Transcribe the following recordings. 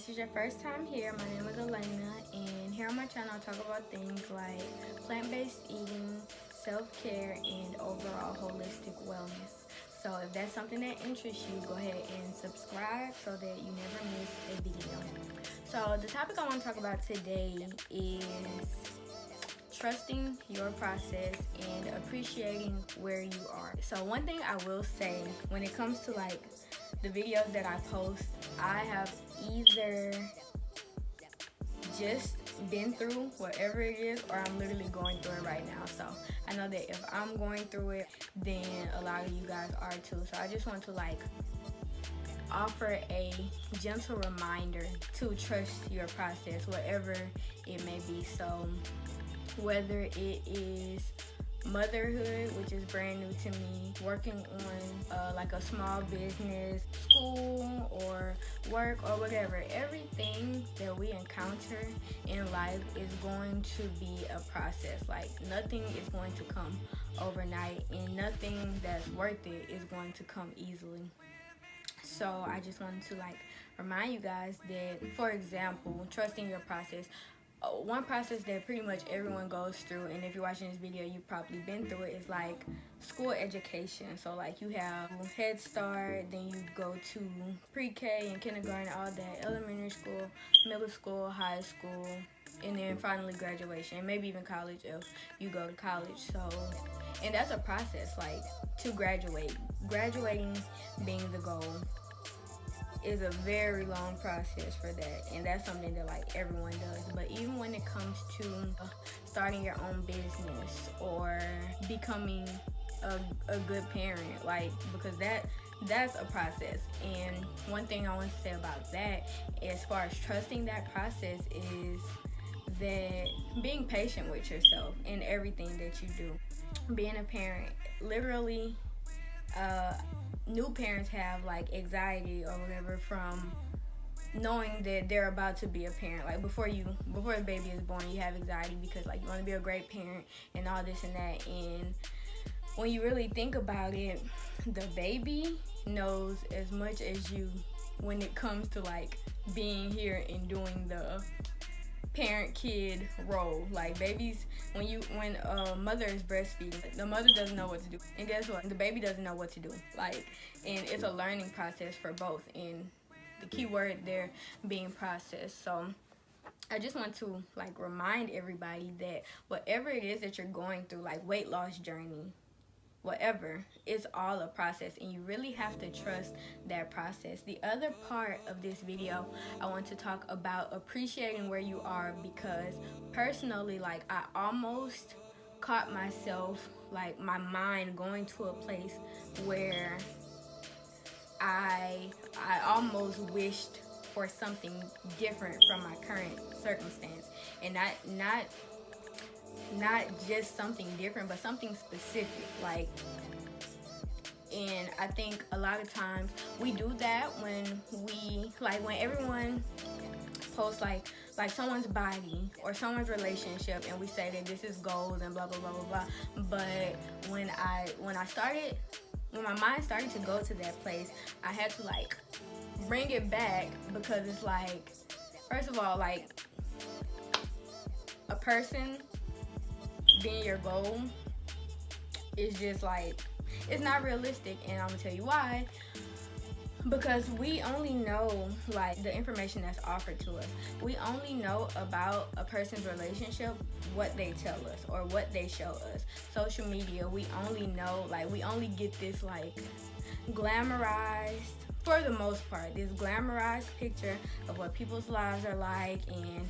this is your first time here, my name is Elena, and here on my channel I talk about things like plant-based eating, self-care, and overall holistic wellness. So if that's something that interests you, go ahead and subscribe so that you never miss a video. So the topic I want to talk about today is trusting your process and appreciating where you are. So one thing I will say when it comes to like the videos that I post, I have either just been through whatever it is or I'm literally going through it right now. So I know that if I'm going through it, then a lot of you guys are too. So I just want to like offer a gentle reminder to trust your process, whatever it may be. So whether it is motherhood, which is brand new to me, working on like a small business, school or work or whatever, everything that we encounter in life is going to be a process. Like nothing is going to come overnight, and nothing that's worth it is going to come easily. So I just wanted to like remind you guys that, for example, trusting your process. One process that pretty much everyone goes through, and if you're watching this video you've probably been through it, is like school education. So like you have Head Start, then you go to pre-K and kindergarten, all that, elementary school, middle school, high school, and then finally graduation, and maybe even college if you go to college. So, and that's a process, like to graduating being the goal is a very long process for that, and that's something that like everyone does. But even when it comes to starting your own business or becoming a good parent, like, because that's a process. And one thing I want to say about that, as far as trusting that process, is that being patient with yourself in everything that you do. Being a parent, literally, new parents have like anxiety or whatever from knowing that they're about to be a parent. Like before the baby is born, you have anxiety because like you want to be a great parent and all this and that. And when you really think about it, the baby knows as much as you when it comes to like being here and doing the parent-kid role. Like babies, when a mother is breastfeeding, the mother doesn't know what to do, and guess what, the baby doesn't know what to do. Like, and it's a learning process for both, and the key word there being process. So I just want to like remind everybody that whatever it is that you're going through, like weight loss journey, whatever, it's all a process, and you really have to trust that process. The other part of this video, I want to talk about appreciating where you are, because personally, like I almost caught myself, like my mind going to a place where I almost wished for something different from my current circumstance, and not just something different, but something specific. Like, and I think a lot of times we do that when everyone posts like someone's body or someone's relationship, and we say that this is goals and blah blah blah blah blah. But when my mind started to go to that place, I had to like bring it back, because it's like, first of all, like a person being your goal is just like, it's not realistic. And I'm gonna tell you why. Because we only know like the information that's offered to us. We only know about a person's relationship what they tell us or what they show us. Social media, we only know, like we only get this like glamorized, for the most part, this glamorized picture of what people's lives are like, and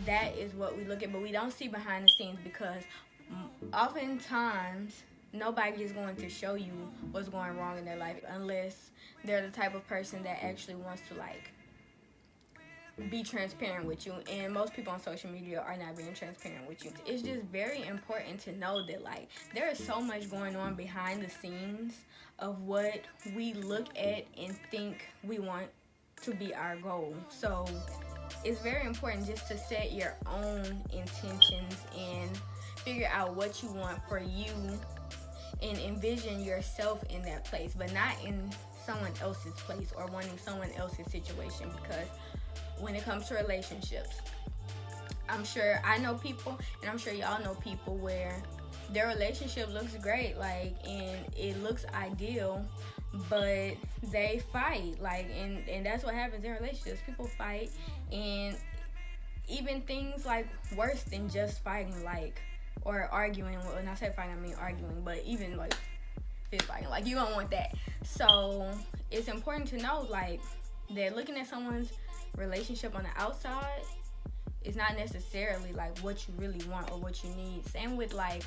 that is what we look at. But we don't see behind the scenes, because oftentimes nobody is going to show you what's going wrong in their life unless they're the type of person that actually wants to like be transparent with you, and most people on social media are not being transparent with you. It's just very important to know that like there is so much going on behind the scenes of what we look at and think we want to be our goal. So it's very important just to set your own intentions and figure out what you want for you, and envision yourself in that place, but not in someone else's place or wanting someone else's situation. Because when it comes to relationships. I'm sure I know people, and I'm sure y'all know people where their relationship looks great, like, and it looks ideal, but they fight, like, and that's what happens in relationships. People fight, and even things like worse than just fighting, like, or arguing. When I say fighting, I mean arguing, but even like fist fighting, like, you don't want that. So it's important to know, like, that looking at someone's relationship on the outside is not necessarily like what you really want or what you need. Same with like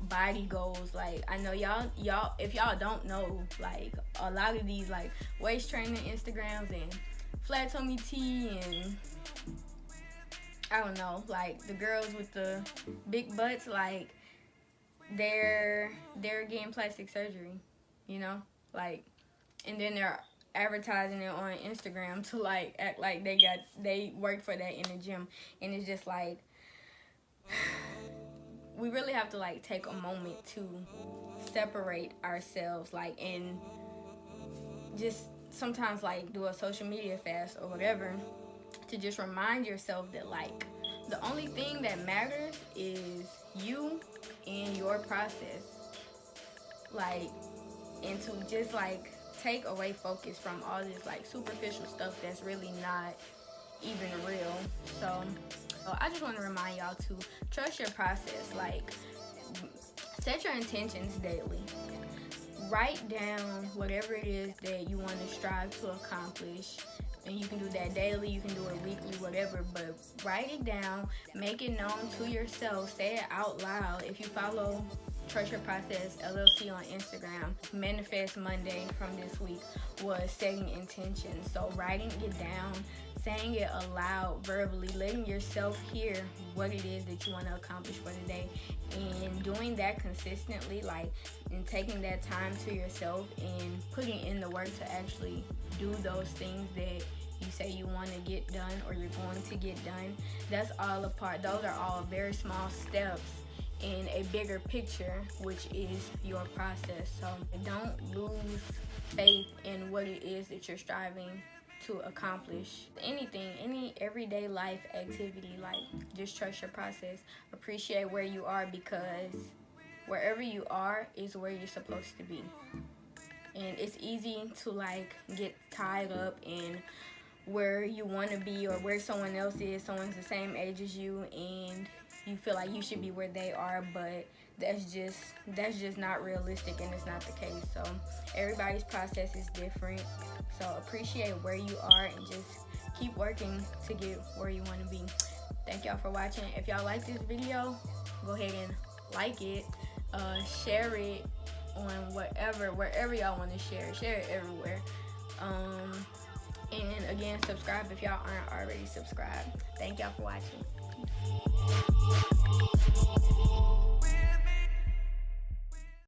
body goals. Like, I know y'all if y'all don't know, like, a lot of these like waist training Instagrams and flat tummy tea, and I don't know, like the girls with the big butts, like they're getting plastic surgery, you know, like, and then they're advertising it on Instagram to like act like they work for that in the gym. And it's just like, we really have to like take a moment to separate ourselves, like, and just sometimes like do a social media fast or whatever, to just remind yourself that like the only thing that matters is you and your process, like, and to just like take away focus from all this like superficial stuff that's really not even real. So I just want to remind y'all to trust your process. Like, set your intentions daily. Write down whatever it is that you want to strive to accomplish, and you can do that daily, you can do it weekly, whatever, but write it down, make it known to yourself, say it out loud. If you follow Trust Your Process LLC on Instagram, Manifest Monday from this week was setting intentions. So writing it down, saying it aloud, verbally, letting yourself hear what it is that you want to accomplish for the day, and doing that consistently, like, and taking that time to yourself and putting in the work to actually do those things that you say you want to get done or you're going to get done. That's all a part. Those are all very small steps in a bigger picture, which is your process. So don't lose faith in what it is that you're striving to accomplish. Anything, any everyday life activity, like, just trust your process. Appreciate where you are, because wherever you are is where you're supposed to be. And it's easy to like get tied up in where you want to be or where someone else is. Someone's the same age as you and you feel like you should be where they are, but that's just not realistic, and it's not the case. So everybody's process is different. So appreciate where you are and just keep working to get where you want to be. Thank y'all for watching. If y'all like this video, go ahead and like it, share it on wherever y'all want to share it everywhere. And again, subscribe if y'all aren't already subscribed. Thank y'all for watching. Peace.